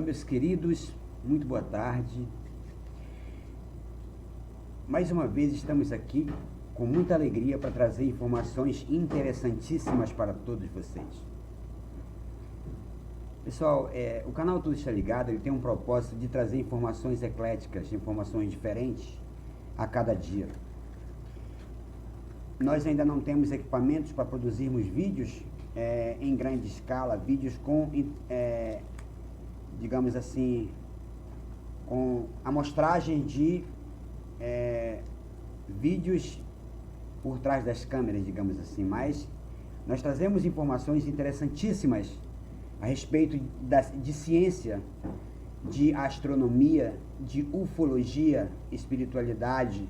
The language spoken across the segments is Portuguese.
meus queridos, muito boa tarde. Mais uma vez estamos aqui com muita alegria para trazer informações interessantíssimas para todos vocês. Pessoal, o canal Tudo Está Ligado, ele tem um propósito de trazer informações ecléticas, informações diferentes a cada dia. Nós ainda não temos equipamentos para produzirmos vídeos em grande escala, vídeos com, digamos assim, com amostragem de vídeos por trás das câmeras, digamos assim, mas nós trazemos informações interessantíssimas a respeito de ciência, de astronomia, de ufologia, espiritualidade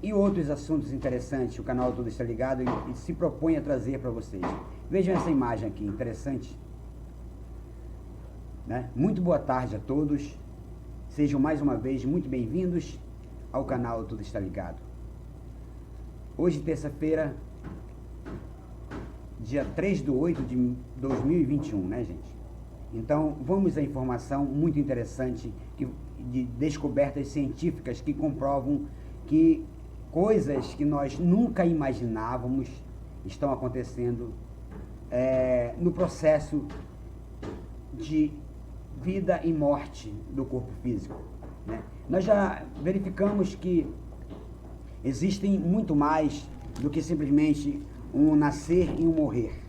e outros assuntos interessantes. O canal Tudo Está Ligado e se propõe a trazer para vocês. Vejam essa imagem aqui, interessante, né? Muito boa tarde a todos. Sejam mais uma vez muito bem-vindos ao canal Tudo Está Ligado. Hoje, terça-feira, dia 3/8 de 2021, né, gente? Então, vamos à informação muito interessante de descobertas científicas que comprovam que coisas que nós nunca imaginávamos estão acontecendo no processo de vida e morte do corpo físico, né? Nós já verificamos que existem muito mais do que simplesmente um nascer e um morrer.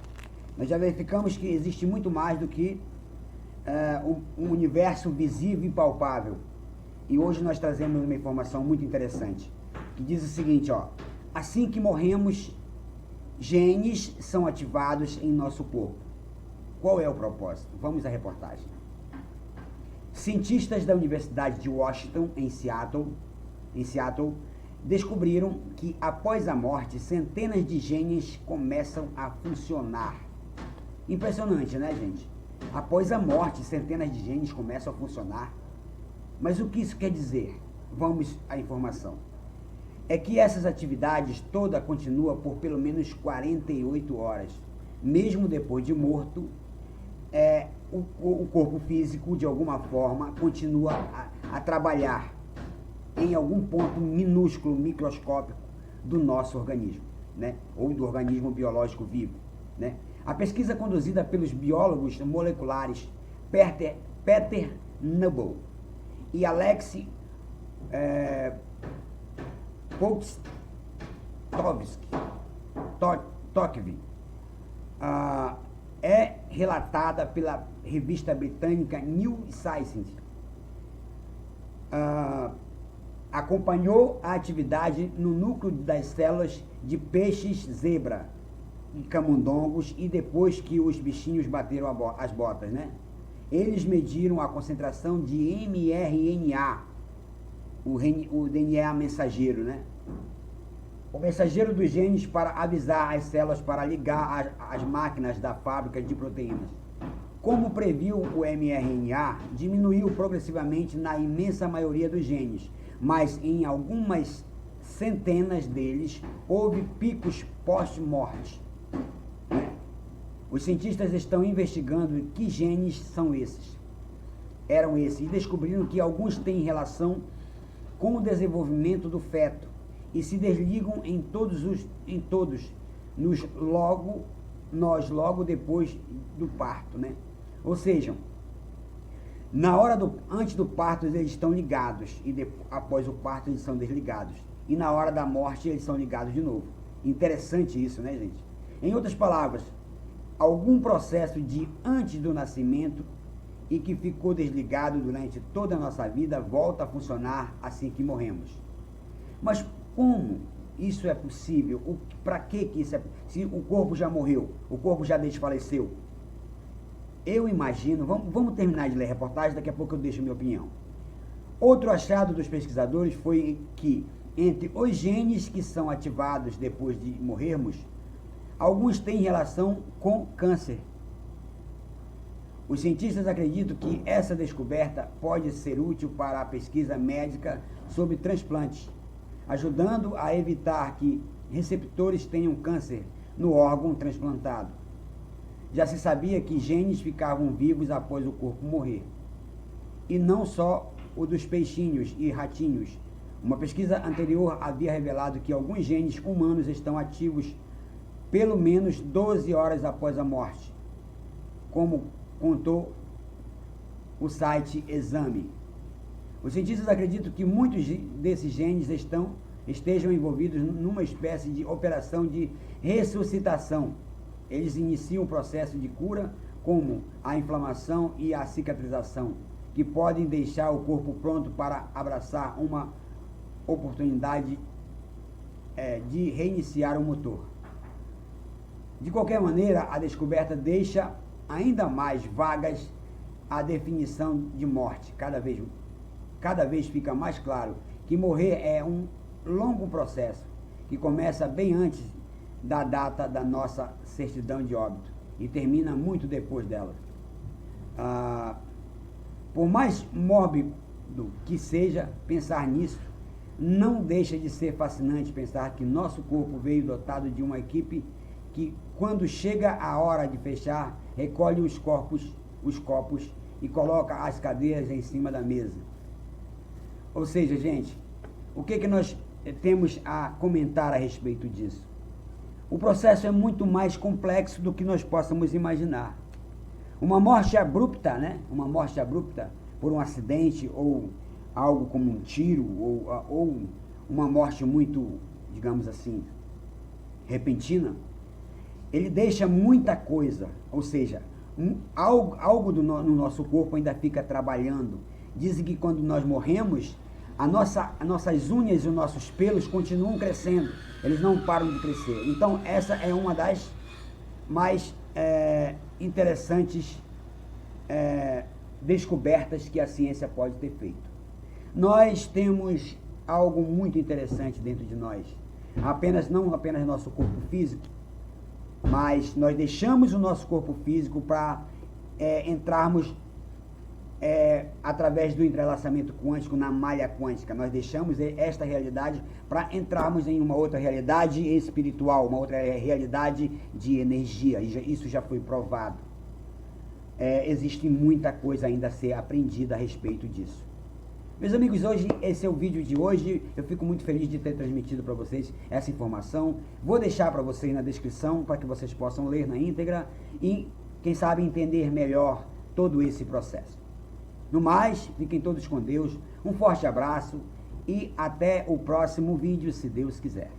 Nós já verificamos que existe muito mais do que um universo visível e palpável. E hoje nós trazemos uma informação muito interessante, que diz o seguinte, ó: assim que morremos, genes são ativados em nosso corpo. Qual é o propósito? Vamos à reportagem. Cientistas da Universidade de Washington, em Seattle, descobriram que após a morte, centenas de genes começam a funcionar. Impressionante, né, gente? Após a morte, centenas de genes começam a funcionar. Mas o que isso quer dizer? Vamos à informação. É que essas atividades toda continua por pelo menos 48 horas. Mesmo depois de morto, o corpo físico, de alguma forma, continua a trabalhar em algum ponto minúsculo, microscópico do nosso organismo, né? Ou do organismo biológico vivo, né? A pesquisa conduzida pelos biólogos moleculares Peter Noble e Alex Tocqueville é relatada pela revista britânica New Scientist. Acompanhou a atividade no núcleo das células de peixes zebra e camundongos, e depois que os bichinhos bateram as botas, né? Eles mediram a concentração de mRNA, o DNA mensageiro, né? O mensageiro dos genes para avisar as células para ligar as máquinas da fábrica de proteínas. Como previu o mRNA, diminuiu progressivamente na imensa maioria dos genes, mas em algumas centenas deles houve picos pós-morte. Os cientistas estão investigando que genes eram esses, e descobriram que alguns têm relação com o desenvolvimento do feto e se desligam em todos nós logo depois do parto, né? Ou seja, antes do parto eles estão ligados, e após o parto eles são desligados, e na hora da morte eles são ligados de novo. Interessante isso, né, gente? Em outras palavras, algum processo de antes do nascimento e que ficou desligado durante toda a nossa vida volta a funcionar assim que morremos. Mas como isso é possível? Para que isso é possível? Se o corpo já morreu, o corpo já desfaleceu? Eu imagino, vamos terminar de ler a reportagem, daqui a pouco eu deixo a minha opinião. Outro achado dos pesquisadores foi que, entre os genes que são ativados depois de morrermos, alguns têm relação com câncer. Os cientistas acreditam que essa descoberta pode ser útil para a pesquisa médica sobre transplantes, ajudando a evitar que receptores tenham câncer no órgão transplantado. Já se sabia que genes ficavam vivos após o corpo morrer. e não só o dos peixinhos e ratinhos. Uma pesquisa anterior havia revelado que alguns genes humanos estão ativos pelo menos 12 horas após a morte, como contou o site Exame. Os cientistas acreditam que muitos desses genes estejam envolvidos numa espécie de operação de ressuscitação. Eles iniciam o processo de cura, como a inflamação e a cicatrização, que podem deixar o corpo pronto para abraçar uma oportunidade de reiniciar o motor. De qualquer maneira, a descoberta deixa ainda mais vagas a definição de morte. Cada vez fica mais claro que morrer é um longo processo, que começa bem antes da data da nossa certidão de óbito e termina muito depois dela. Por mais mórbido que seja pensar nisso, não deixa de ser fascinante pensar que nosso corpo veio dotado de uma equipe que, quando chega a hora de fechar, recolhe os copos e coloca as cadeiras em cima da mesa. Ou seja, gente, o que nós temos a comentar a respeito disso? O processo é muito mais complexo do que nós possamos imaginar. Uma morte abrupta, né? Uma morte abrupta por um acidente ou algo como um tiro ou uma morte muito, digamos assim, repentina, ele deixa muita coisa, ou seja, algo no nosso corpo ainda fica trabalhando. Dizem que quando nós morremos, as nossas unhas e os nossos pelos continuam crescendo, eles não param de crescer. Então essa é uma das mais interessantes descobertas que a ciência pode ter feito. Nós temos algo muito interessante dentro de nós, não apenas nosso corpo físico, mas nós deixamos o nosso corpo físico para entrarmos através do entrelaçamento quântico na malha quântica. Nós deixamos esta realidade para entrarmos em uma outra realidade espiritual, uma outra realidade de energia. Isso já foi provado. Existe muita coisa ainda a ser aprendida a respeito disso. Meus amigos, esse é o vídeo de hoje. Eu fico muito feliz de ter transmitido para vocês essa informação. Vou deixar para vocês na descrição para que vocês possam ler na íntegra e, quem sabe, entender melhor todo esse processo. No mais, fiquem todos com Deus. Um forte abraço e até o próximo vídeo, se Deus quiser.